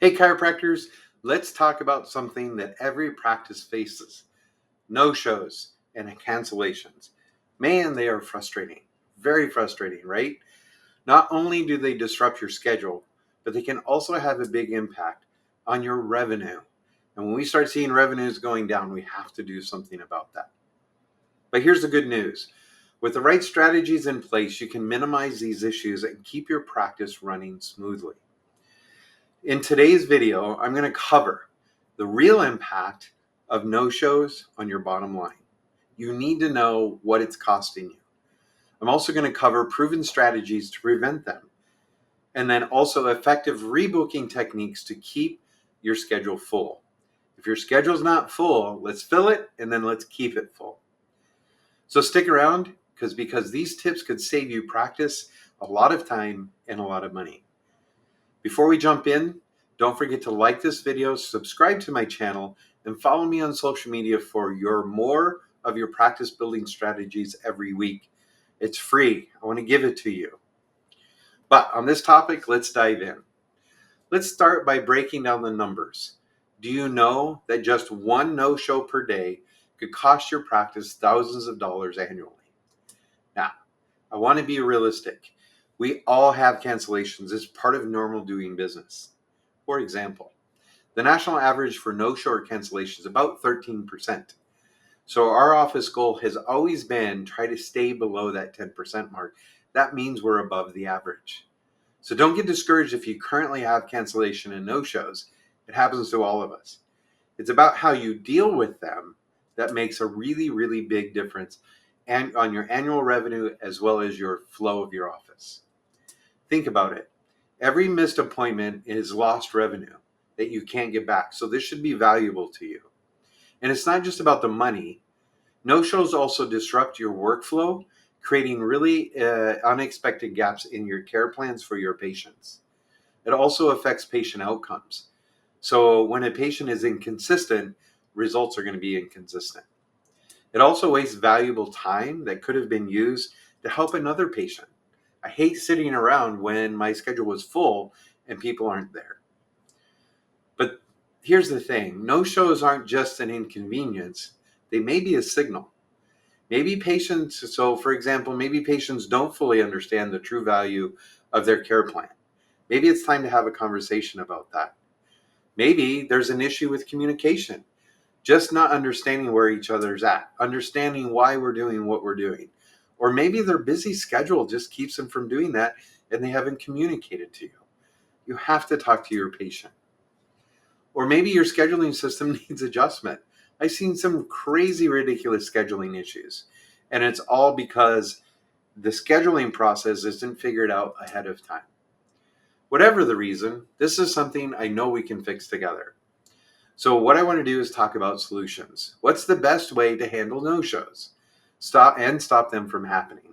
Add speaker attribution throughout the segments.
Speaker 1: Hey, chiropractors, let's talk about something that every practice faces: no-shows and cancellations. Man, they are frustrating. Very frustrating, right? Not only do they disrupt your schedule, but they can also have a big impact on your revenue. And when we start seeing revenues going down, we have to do something about that. But here's the good news. With the right strategies in place, you can minimize these issues and keep your practice running smoothly. In today's video, I'm going to cover the real impact of no-shows on your bottom line. You need to know what it's costing you. I'm also going to cover proven strategies to prevent them, and then also effective rebooking techniques to keep your schedule full. If your schedule's not full, let's fill it, and then let's keep it full. So stick around, because these tips could save you practice, a lot of time, and a lot of money. Before we jump in, don't forget to like this video, subscribe to my channel, and follow me on social media for more of your practice building strategies every week. It's free. I want to give it to you. But on this topic, let's dive in. Let's start by breaking down the numbers. Do you know that just one no-show per day could cost your practice thousands of dollars annually? Now, I want to be realistic. We all have cancellations as part of normal doing business. For example, the national average for no-show or cancellation is about 13%. So our office goal has always been try to stay below that 10% mark. That means we're above the average. So don't get discouraged if you currently have cancellation and no-shows. It happens to all of us. It's about how you deal with them that makes a really, really big difference and on your annual revenue as well as your flow of your office. Think about it. Every missed appointment is lost revenue that you can't get back. So this should be valuable to you. And it's not just about the money. No-shows also disrupt your workflow, creating really unexpected gaps in your care plans for your patients. It also affects patient outcomes. So when a patient is inconsistent, results are going to be inconsistent. It also wastes valuable time that could have been used to help another patient. I hate sitting around when my schedule was full and people aren't there. But here's the thing. No-shows aren't just an inconvenience. They may be a signal. Maybe patients, so for example, maybe patients don't fully understand the true value of their care plan. Maybe it's time to have a conversation about that. Maybe there's an issue with communication, just not understanding where each other's at, understanding why we're doing what we're doing. Or maybe their busy schedule just keeps them from doing that and they haven't communicated to you. You have to talk to your patient. Or maybe your scheduling system needs adjustment. I've seen some crazy, ridiculous scheduling issues, and it's all because the scheduling process isn't figured out ahead of time. Whatever the reason, this is something I know we can fix together. So what I want to do is talk about solutions. What's the best way to handle no-shows? Stop them from happening.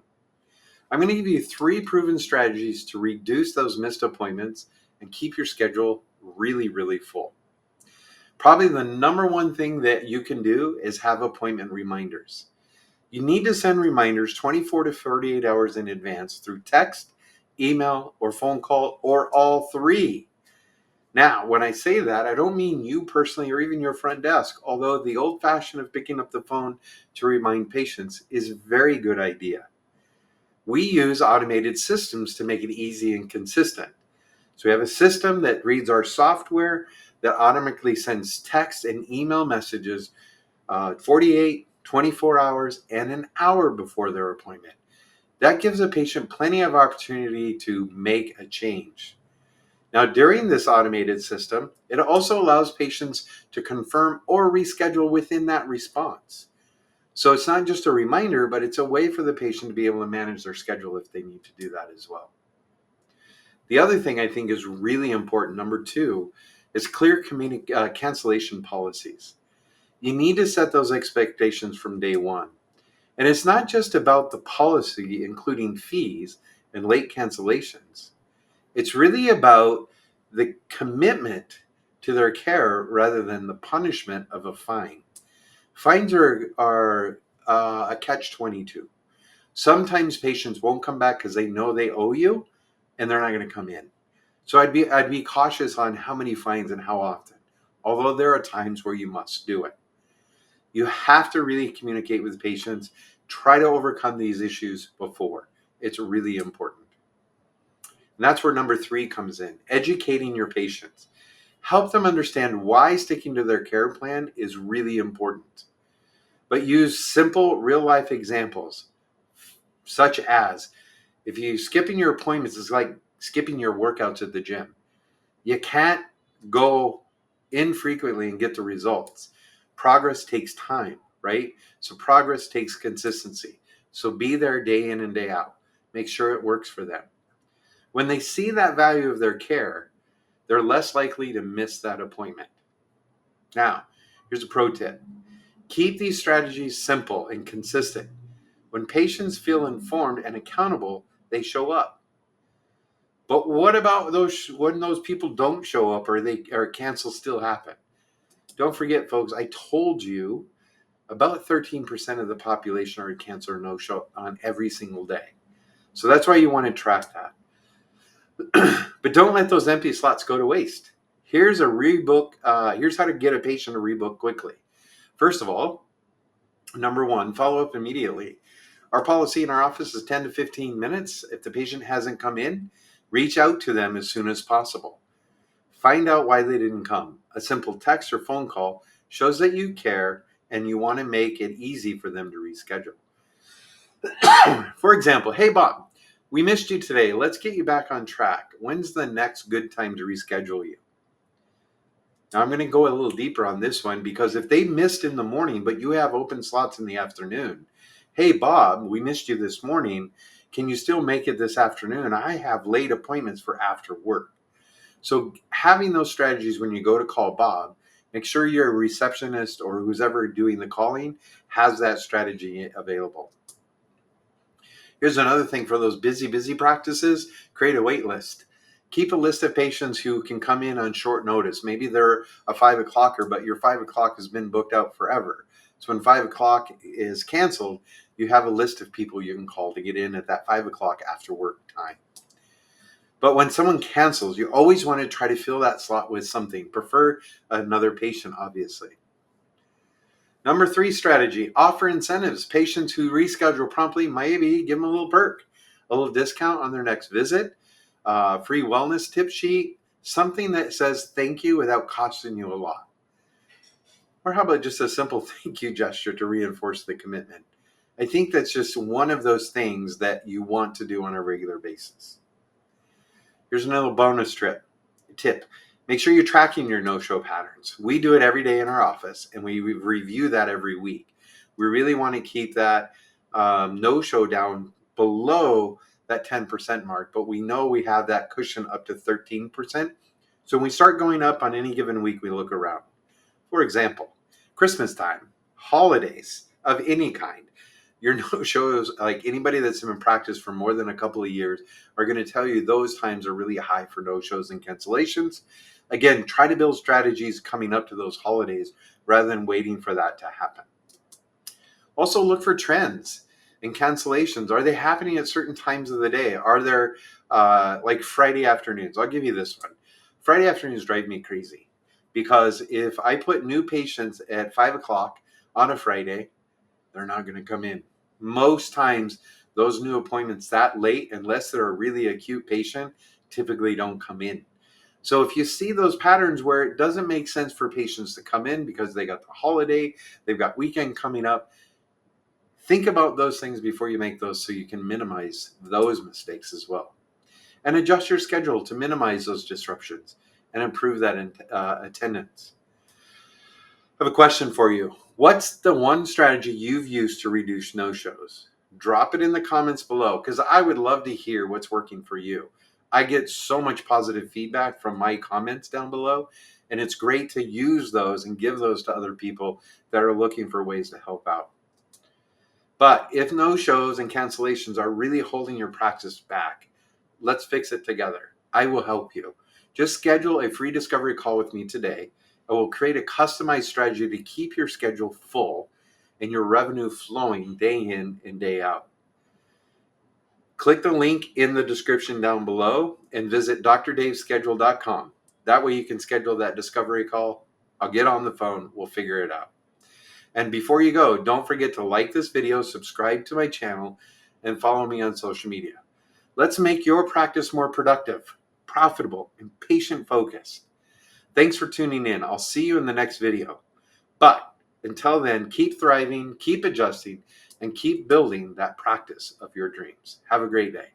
Speaker 1: I'm going to give you 3 proven strategies to reduce those missed appointments and keep your schedule really, really full. Probably the number one thing that you can do is have appointment reminders. You need to send reminders 24 to 48 hours in advance through text, email, or phone call, or all 3. Now, when I say that, I don't mean you personally or even your front desk, although the old fashion of picking up the phone to remind patients is a very good idea. We use automated systems to make it easy and consistent. So we have a system that reads our software that automatically sends text and email messages 48, 24 hours, and an hour before their appointment. That gives a patient plenty of opportunity to make a change. Now, during this automated system, it also allows patients to confirm or reschedule within that response. So it's not just a reminder, but it's a way for the patient to be able to manage their schedule if they need to do that as well. The other thing I think is really important, number 2, is clear cancellation policies. You need to set those expectations from day one. And it's not just about the policy, including fees and late cancellations. It's really about the commitment to their care rather than the punishment of a fine. Fines are a catch-22. Sometimes patients won't come back because they know they owe you and they're not going to come in. So I'd be cautious on how many fines and how often, although there are times where you must do it. You have to really communicate with patients, try to overcome these issues before. It's really important. And that's where number 3 comes in, educating your patients. Help them understand why sticking to their care plan is really important. But use simple real life examples, such as if you skipping your appointments is like skipping your workouts at the gym. You can't go infrequently and get the results. Progress takes time, right? So progress takes consistency. So be there day in and day out. Make sure it works for them. When they see that value of their care, they're less likely to miss that appointment. Now, here's a pro tip. Keep these strategies simple and consistent. When patients feel informed and accountable, they show up. But what about those when those people don't show up or cancels still happen? Don't forget, folks, I told you about 13% of the population are cancel or no show on every single day. So that's why you want to track that. But don't let those empty slots go to waste. Here's a rebook. Here's how to get a patient to rebook quickly. First of all, number 1, follow up immediately. Our policy in our office is 10 to 15 minutes. If the patient hasn't come in, reach out to them as soon as possible. Find out why they didn't come. A simple text or phone call shows that you care and you want to make it easy for them to reschedule. For example, hey Bob, we missed you today. Let's get you back on track. When's the next good time to reschedule you? Now I'm going to go a little deeper on this one because if they missed in the morning, but you have open slots in the afternoon, hey Bob, we missed you this morning. Can you still make it this afternoon? I have late appointments for after work. So having those strategies when you go to call Bob, make sure your receptionist or who's ever doing the calling has that strategy available. Here's another thing for those busy practices, create a wait list. Keep a list of patients who can come in on short notice. Maybe they're a 5 o'clocker, but your 5 o'clock has been booked out forever. So when 5 o'clock is canceled, you have a list of people you can call to get in at that 5 o'clock after work time. But when someone cancels, you always want to try to fill that slot with something. Prefer another patient, obviously. Number 3 strategy, offer incentives. Patients who reschedule promptly, maybe give them a little perk, a little discount on their next visit, free wellness tip sheet, something that says thank you without costing you a lot. Or how about just a simple thank you gesture to reinforce the commitment? I think that's just one of those things that you want to do on a regular basis. Here's another bonus tip. Make sure you're tracking your no-show patterns. We do it every day in our office, and we review that every week. We really want to keep that no-show down below that 10% mark, but we know we have that cushion up to 13%. So when we start going up on any given week, we look around. For example, Christmas time, holidays of any kind. Your no-shows, like anybody that's been in practice for more than a couple of years, are going to tell you those times are really high for no-shows and cancellations. Again, try to build strategies coming up to those holidays rather than waiting for that to happen. Also look for trends and cancellations. Are they happening at certain times of the day? Are there like Friday afternoons? I'll give you this one. Friday afternoons drive me crazy because if I put new patients at 5 o'clock on a Friday, they're not going to come in. Most times, those new appointments that late, unless they're a really acute patient, typically don't come in. So if you see those patterns where it doesn't make sense for patients to come in because they got the holiday, they've got weekend coming up, think about those things before you make those so you can minimize those mistakes as well. And adjust your schedule to minimize those disruptions and improve that attendance. I have a question for you. What's the one strategy you've used to reduce no-shows? Drop it in the comments below because I would love to hear what's working for you. I get so much positive feedback from my comments down below, and it's great to use those and give those to other people that are looking for ways to help out. But if no-shows and cancellations are really holding your practice back, let's fix it together. I will help you. Just schedule a free discovery call with me today. I will create a customized strategy to keep your schedule full and your revenue flowing day in and day out. Click the link in the description down below and visit drdavesschedule.com. That way you can schedule that discovery call. I'll get on the phone. We'll figure it out. And before you go, don't forget to like this video, subscribe to my channel, and follow me on social media. Let's make your practice more productive, profitable, and patient-focused. Thanks for tuning in. I'll see you in the next video. But until then, keep thriving, keep adjusting, and keep building that practice of your dreams. Have a great day.